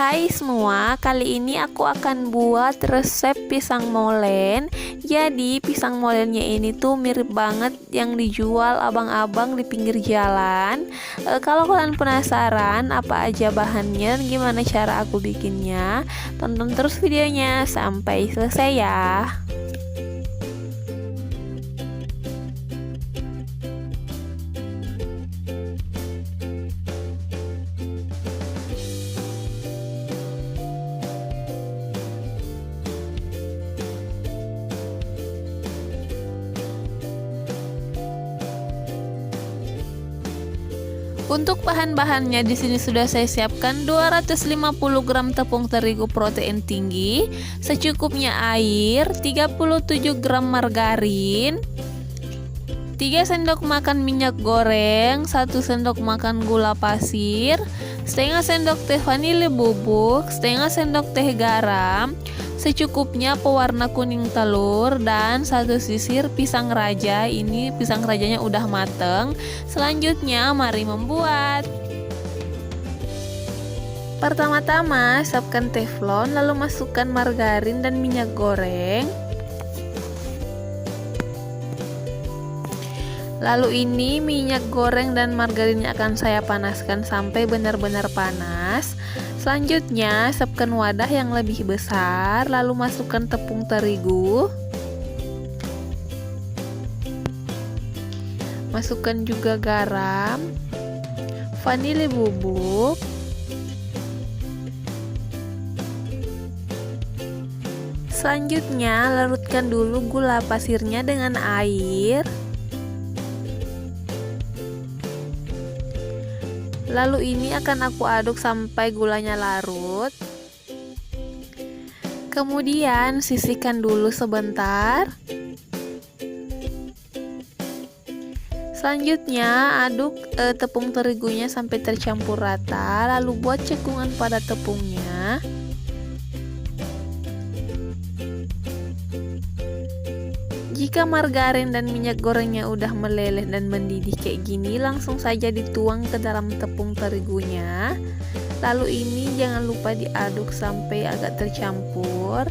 Hai semua, kali ini aku akan buat resep pisang molen. Jadi pisang molennya ini tuh mirip banget yang dijual abang-abang di pinggir jalan. Kalau kalian penasaran apa aja bahannya, gimana cara aku bikinnya, tonton terus videonya sampai selesai ya. Untuk bahan-bahannya di sini sudah saya siapkan 250 gram tepung terigu protein tinggi, secukupnya air, 37 gram margarin, 3 sendok makan minyak goreng, 1 sendok makan gula pasir, setengah sendok teh vanili bubuk, setengah sendok teh garam, secukupnya pewarna kuning telur, dan 1 sisir pisang raja. Ini pisang rajanya udah mateng. Selanjutnya mari membuat. Pertama-tama siapkan teflon, lalu masukkan margarin dan minyak goreng. Lalu ini minyak goreng dan margarinnya akan saya panaskan sampai benar-benar panas. Selanjutnya siapkan wadah yang lebih besar, lalu masukkan tepung terigu. Masukkan juga garam, vanili bubuk, selanjutnya larutkan dulu gula pasirnya dengan air. Lalu ini akan aku aduk sampai gulanya larut. Kemudian sisihkan dulu sebentar. Selanjutnya aduk tepung terigunya sampai tercampur rata, lalu buat cekungan pada tepungnya. Jika margarin dan minyak gorengnya udah meleleh dan mendidih kayak gini, langsung saja dituang ke dalam tepung terigunya. Lalu ini jangan lupa diaduk sampai agak tercampur.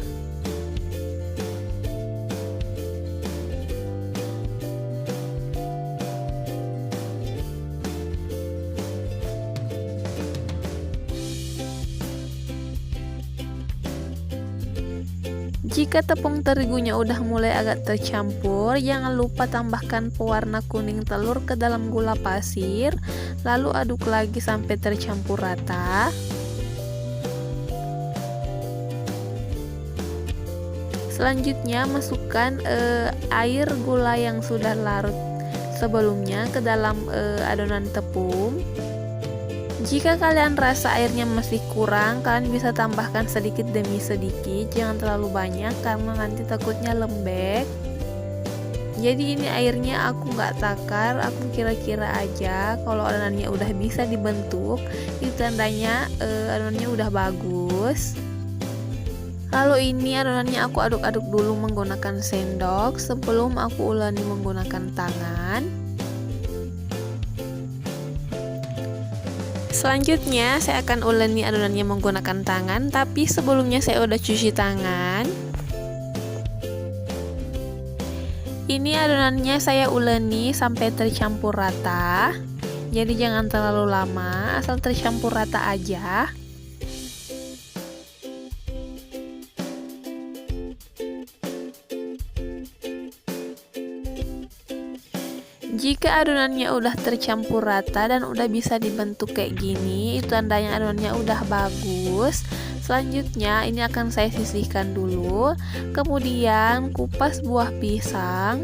Jika tepung terigunya udah mulai agak tercampur, jangan lupa tambahkan pewarna kuning telur ke dalam gula pasir, lalu aduk lagi sampai tercampur rata. Selanjutnya masukkan air gula yang sudah larut sebelumnya ke dalam adonan tepung. Jika kalian rasa airnya masih kurang, kalian bisa tambahkan sedikit demi sedikit, jangan terlalu banyak karena nanti takutnya lembek. Jadi ini airnya aku nggak takar, aku kira-kira aja. Kalau adonannya udah bisa dibentuk, itu tandanya adonannya udah bagus. Lalu ini adonannya aku aduk-aduk dulu menggunakan sendok sebelum aku uleni menggunakan tangan. Selanjutnya saya akan uleni adonannya menggunakan tangan, tapi sebelumnya saya udah cuci tangan. Ini adonannya saya uleni sampai tercampur rata. Jadi jangan terlalu lama, asal tercampur rata aja. Jika adonannya udah tercampur rata dan udah bisa dibentuk kayak gini, itu tandanya adonannya udah bagus. Selanjutnya ini akan saya sisihkan dulu. Kemudian kupas buah pisang.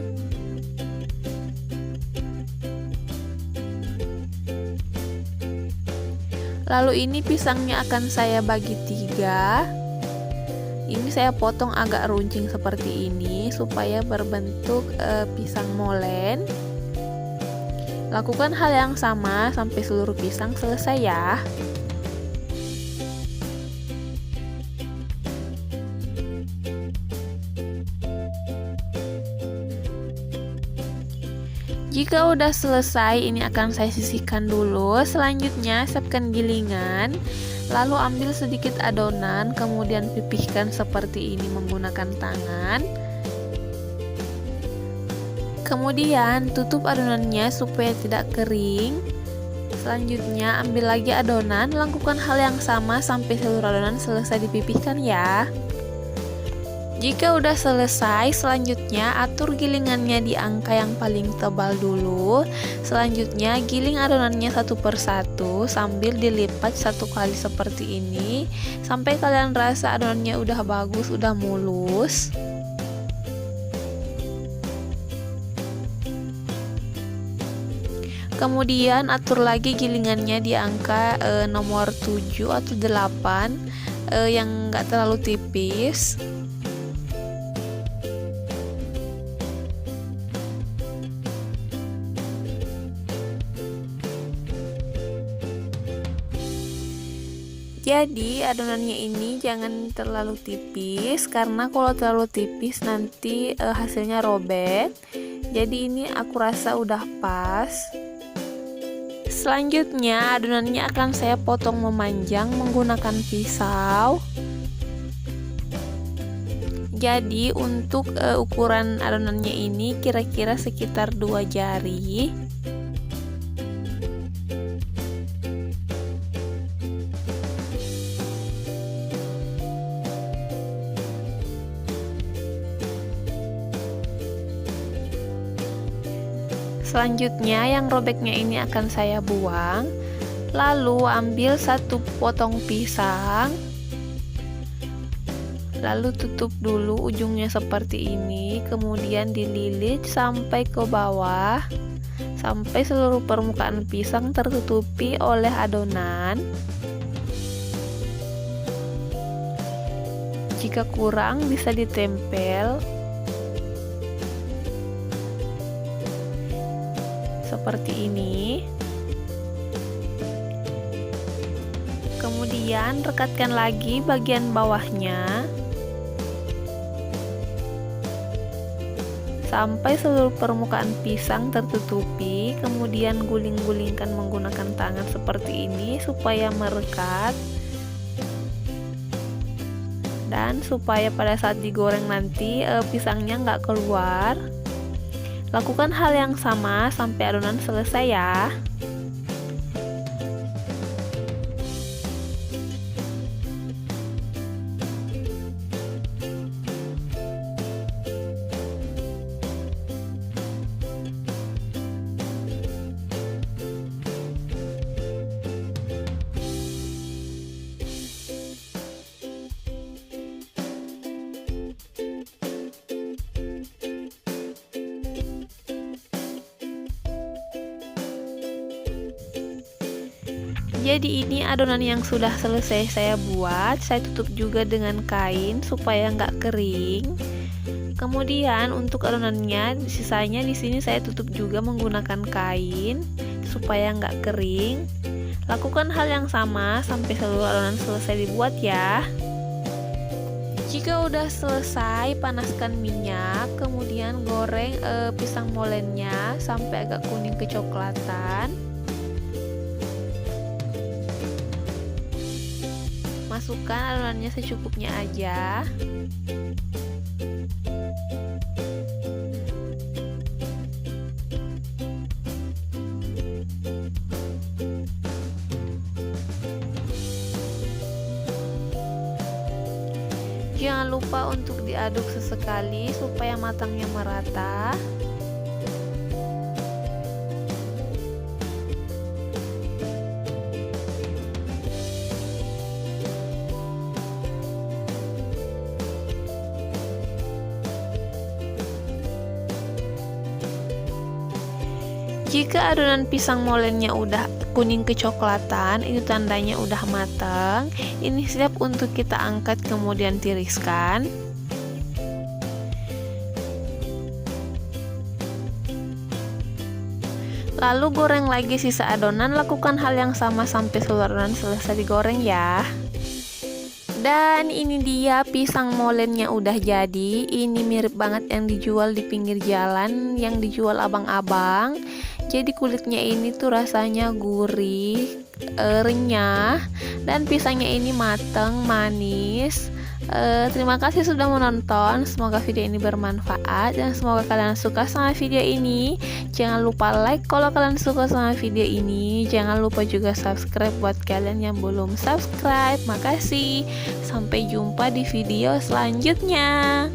Lalu ini pisangnya akan saya bagi 3. Ini saya potong agak runcing seperti ini supaya berbentuk pisang molen. Lakukan hal yang sama sampai seluruh pisang selesai ya. Jika udah selesai, ini akan saya sisihkan dulu. Selanjutnya siapkan gilingan. Lalu ambil sedikit adonan, kemudian pipihkan seperti ini menggunakan tangan. Kemudian tutup adonannya supaya tidak kering. Selanjutnya ambil lagi adonan, lakukan hal yang sama sampai seluruh adonan selesai dipipihkan ya. Jika udah selesai, selanjutnya atur gilingannya di angka yang paling tebal dulu. Selanjutnya giling adonannya satu persatu sambil dilipat satu kali seperti ini sampai kalian rasa adonannya udah bagus, udah mulus. Kemudian atur lagi gilingannya di angka nomor 7 atau 8 yang enggak terlalu tipis. Jadi adonannya ini jangan terlalu tipis, karena kalau terlalu tipis nanti hasilnya robek. Jadi ini aku rasa udah pas. Selanjutnya adonannya akan saya potong memanjang menggunakan pisau. Jadi untuk ukuran adonannya ini kira-kira sekitar 2 jari. Selanjutnya yang robeknya ini akan saya buang. Lalu ambil satu potong pisang. Lalu tutup dulu ujungnya seperti ini, kemudian dililit sampai ke bawah, sampai seluruh permukaan pisang tertutupi oleh adonan. Jika kurang bisa ditempel seperti ini. Kemudian rekatkan lagi bagian bawahnya sampai seluruh permukaan pisang tertutupi. Kemudian guling-gulingkan menggunakan tangan seperti ini supaya merekat dan supaya pada saat digoreng nanti pisangnya nggak keluar. Lakukan hal yang sama sampai adonan selesai ya. Jadi ini adonan yang sudah selesai saya buat. Saya tutup juga dengan kain supaya nggak kering. Kemudian untuk adonannya sisanya di sini saya tutup juga menggunakan kain supaya nggak kering. Lakukan hal yang sama sampai seluruh adonan selesai dibuat ya. Jika udah selesai, panaskan minyak, kemudian goreng pisang molennya sampai agak kuning kecoklatan. Masukkan adonannya secukupnya aja. Jangan lupa untuk diaduk sesekali supaya matangnya merata. Jika adonan pisang molennya udah kuning kecoklatan, itu tandanya udah matang. Ini siap untuk kita angkat kemudian tiriskan. Lalu goreng lagi sisa adonan, lakukan hal yang sama sampai seluruh adonan selesai digoreng ya. Dan ini dia pisang molennya udah jadi. Ini mirip banget yang dijual di pinggir jalan, yang dijual abang-abang. Jadi kulitnya ini tuh rasanya gurih, renyah dan pisangnya ini matang, manis. Terima kasih sudah menonton. Semoga video ini bermanfaat dan semoga kalian suka sama video ini. Jangan lupa like kalau kalian suka sama video ini. Jangan lupa juga subscribe buat kalian yang belum subscribe. Makasih. Sampai jumpa di video selanjutnya.